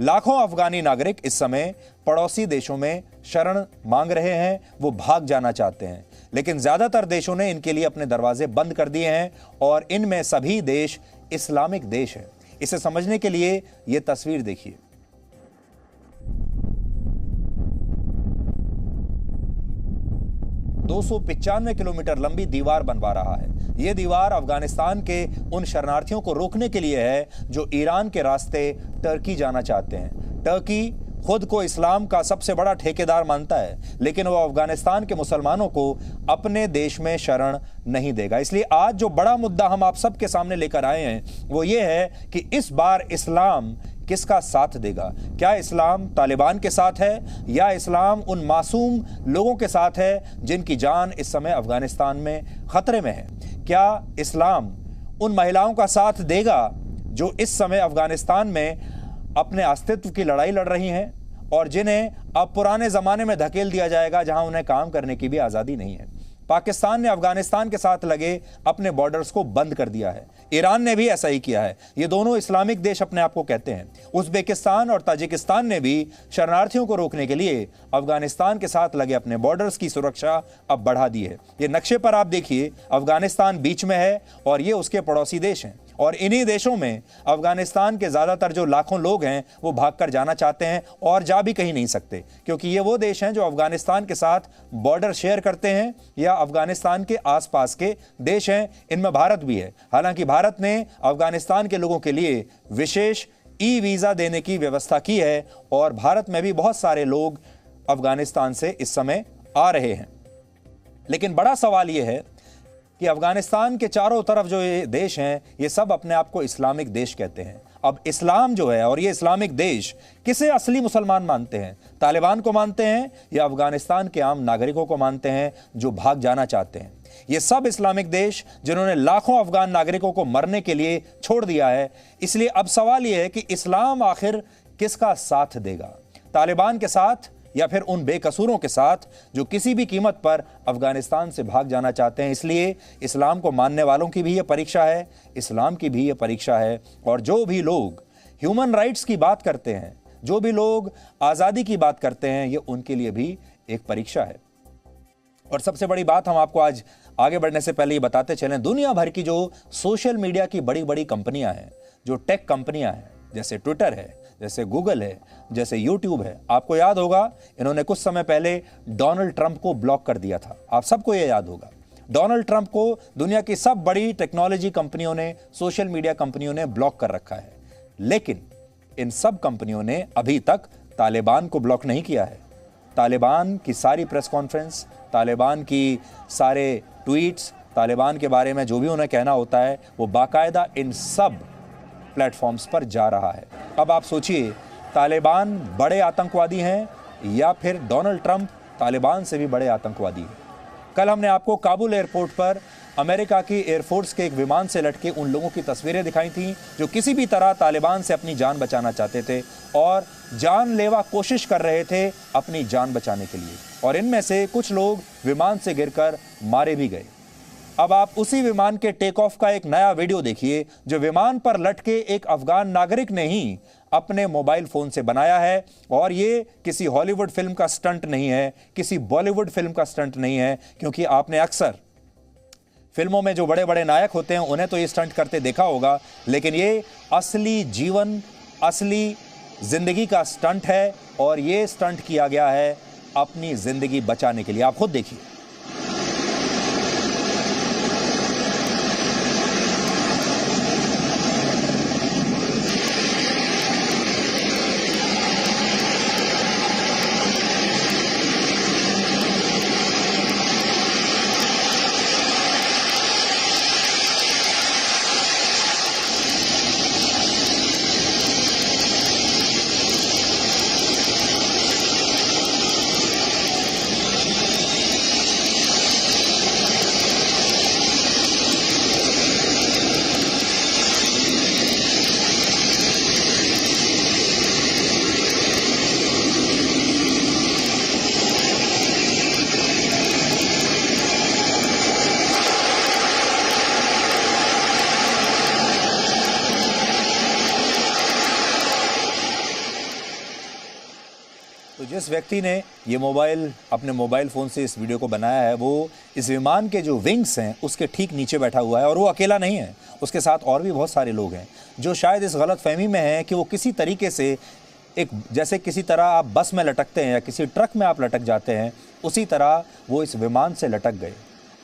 लाखों अफगानी नागरिक इस समय पड़ोसी देशों में शरण मांग रहे हैं, वो भाग जाना चाहते हैं, लेकिन ज्यादातर देशों ने इनके लिए अपने दरवाजे बंद कर दिए हैं और इनमें सभी देश इस्लामिक देश हैं। इसे समझने के लिए यह तस्वीर देखिए। दो 295 किलोमीटर लंबी दीवार बनवा रहा है। यह दीवार अफगानिस्तान के उन शरणार्थियों को रोकने के लिए है जो ईरान के रास्ते टर्की जाना चाहते हैं। टर्की खुद को इस्लाम का सबसे बड़ा ठेकेदार मानता है, लेकिन वह अफगानिस्तान के मुसलमानों को अपने देश में शरण नहीं देगा। इसलिए आज जो बड़ा मुद्दा हम आप सबके सामने लेकर आए हैं वो ये है कि इस बार इस्लाम किसका साथ देगा। क्या इस्लाम तालिबान के साथ है या इस्लाम उन मासूम लोगों के साथ है जिनकी जान इस समय अफगानिस्तान में खतरे में है। क्या इस्लाम उन महिलाओं का साथ देगा जो इस समय अफगानिस्तान में अपने अस्तित्व की लड़ाई लड़ रही हैं और जिन्हें अब पुराने जमाने में धकेल दिया जाएगा जहां उन्हें काम करने की भी आजादी नहीं है। पाकिस्तान ने अफगानिस्तान के साथ लगे अपने बॉर्डर्स को बंद कर दिया है। ईरान ने भी ऐसा ही किया है। ये दोनों इस्लामिक देश अपने आप को कहते हैं। उज्बेकिस्तान और ताजिकिस्तान ने भी शरणार्थियों को रोकने के लिए अफगानिस्तान के साथ लगे अपने बॉर्डर्स की सुरक्षा अब बढ़ा दी है। ये नक्शे पर आप देखिए, अफगानिस्तान बीच में है और ये उसके पड़ोसी देश हैं और इन्हीं देशों में अफगानिस्तान के ज्यादातर जो लाखों लोग हैं वो भागकर जाना चाहते हैं और जा भी कहीं नहीं सकते, क्योंकि ये वो देश हैं जो अफगानिस्तान के साथ बॉर्डर शेयर करते हैं या अफगानिस्तान के आसपास के देश हैं। इनमें भारत भी है। हालांकि भारत ने अफगानिस्तान के लोगों के लिए विशेष ई वीजा देने की व्यवस्था की है और भारत में भी बहुत सारे लोग अफगानिस्तान से इस समय आ रहे हैं। लेकिन बड़ा सवाल यह है कि अफगानिस्तान के चारों तरफ जो ये देश हैं ये सब अपने आप को इस्लामिक देश कहते हैं। अब इस्लाम जो है और ये इस्लामिक देश किसे असली मुसलमान मानते हैं? तालिबान को मानते हैं या अफगानिस्तान के आम नागरिकों को मानते हैं जो भाग जाना चाहते हैं? ये सब इस्लामिक देश जिन्होंने लाखों अफगान नागरिकों को मरने के लिए छोड़ दिया है। इसलिए अब सवाल यह है कि इस्लाम आखिर किसका साथ देगा? तालिबान के साथ या फिर उन बेकसूरों के साथ जो किसी भी कीमत पर अफगानिस्तान से भाग जाना चाहते हैं? इसलिए इस्लाम को मानने वालों की भी यह परीक्षा है, इस्लाम की भी यह परीक्षा है। और जो भी लोग ह्यूमन राइट्स की बात करते हैं, जो भी लोग आज़ादी की बात करते हैं, ये उनके लिए भी एक परीक्षा है। और सबसे बड़ी बात हम आपको आज आगे बढ़ने से पहले ये बताते चलें, दुनिया भर की जो सोशल मीडिया की बड़ी बड़ी कंपनियां हैं, जो टेक कंपनियां हैं, जैसे ट्विटर है, जैसे गूगल है, जैसे यूट्यूब है, आपको याद होगा इन्होंने कुछ समय पहले डोनाल्ड ट्रंप को ब्लॉक कर दिया था। आप सबको ये याद होगा। डोनाल्ड ट्रंप को दुनिया की सब बड़ी टेक्नोलॉजी कंपनियों ने, सोशल मीडिया कंपनियों ने ब्लॉक कर रखा है। लेकिन इन सब कंपनियों ने अभी तक तालिबान को ब्लॉक नहीं किया है। तालिबान की सारी प्रेस कॉन्फ्रेंस, तालिबान की सारे ट्वीट्स, तालिबान के बारे में जो भी उन्हें कहना होता है वो बाकायदा इन सब प्लेटफॉर्म्स पर जा रहा है। अब आप सोचिए, तालिबान बड़े आतंकवादी हैं या फिर डोनाल्ड ट्रंप तालिबान से भी बड़े आतंकवादी हैं? कल हमने आपको काबुल एयरपोर्ट पर अमेरिका की एयरफोर्स के एक विमान से लटके उन लोगों की तस्वीरें दिखाई थीं जो किसी भी तरह तालिबान से अपनी जान बचाना चाहते थे और जानलेवा कोशिश कर रहे थे अपनी जान बचाने के लिए, और इनमें से कुछ लोग विमान से गिरकर मारे भी गए। अब आप उसी विमान के टेक ऑफ का एक नया वीडियो देखिए जो विमान पर लटके एक अफगान नागरिक ने ही अपने मोबाइल फोन से बनाया है। और ये किसी हॉलीवुड फिल्म का स्टंट नहीं है, किसी बॉलीवुड फिल्म का स्टंट नहीं है, क्योंकि आपने अक्सर फिल्मों में जो बड़े बड़े नायक होते हैं उन्हें तो ये स्टंट करते देखा होगा, लेकिन ये असली जीवन, असली जिंदगी का स्टंट है और ये स्टंट किया गया है अपनी जिंदगी बचाने के लिए। आप खुद देखिए। तो जिस व्यक्ति ने ये अपने मोबाइल फ़ोन से इस वीडियो को बनाया है, वो इस विमान के जो विंग्स हैं उसके ठीक नीचे बैठा हुआ है, और वो अकेला नहीं है, उसके साथ और भी बहुत सारे लोग हैं जो शायद इस गलतफहमी में हैं कि वो किसी तरीके से जैसे किसी तरह आप बस में लटकते हैं या किसी ट्रक में आप लटक जाते हैं, उसी तरह वो इस विमान से लटक गए।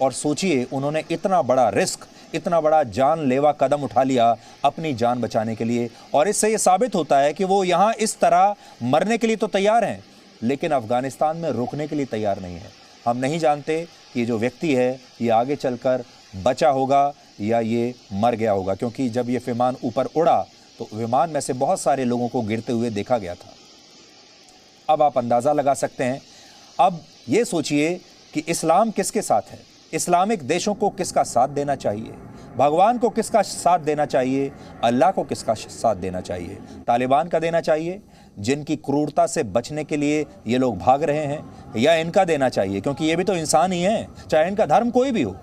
और सोचिए, उन्होंने इतना बड़ा रिस्क, इतना बड़ा जानलेवा कदम उठा लिया अपनी जान बचाने के लिए, और इससे ये साबित होता है कि वो यहाँ इस तरह मरने के लिए तो तैयार हैं, लेकिन अफ़गानिस्तान में रुकने के लिए तैयार नहीं है। हम नहीं जानते कि ये जो व्यक्ति है ये आगे चलकर बचा होगा या ये मर गया होगा, क्योंकि जब ये विमान ऊपर उड़ा तो विमान में से बहुत सारे लोगों को गिरते हुए देखा गया था। अब आप अंदाज़ा लगा सकते हैं। अब ये सोचिए कि इस्लाम किसके साथ है, इस्लामिक देशों को किसका साथ देना चाहिए, भगवान को किसका साथ देना चाहिए, अल्लाह को किसका साथ देना चाहिए? तालिबान का देना चाहिए, जिनकी क्रूरता से बचने के लिए ये लोग भाग रहे हैं, या इनका देना चाहिए, क्योंकि ये भी तो इंसान ही हैं, चाहे इनका धर्म कोई भी हो।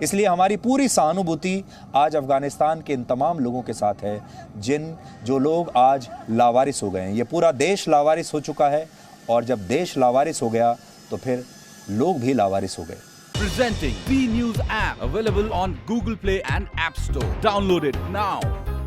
इसलिए हमारी पूरी सहानुभूति आज अफ़गानिस्तान के इन तमाम लोगों के साथ है जो लोग आज लावारिस हो गए हैं। ये पूरा देश लावारिस हो चुका है, और जब देश लावारिस हो गया तो फिर लोग भी लावारिस हो गए। Presenting B News app, available on Google Play and App Store. Download it now.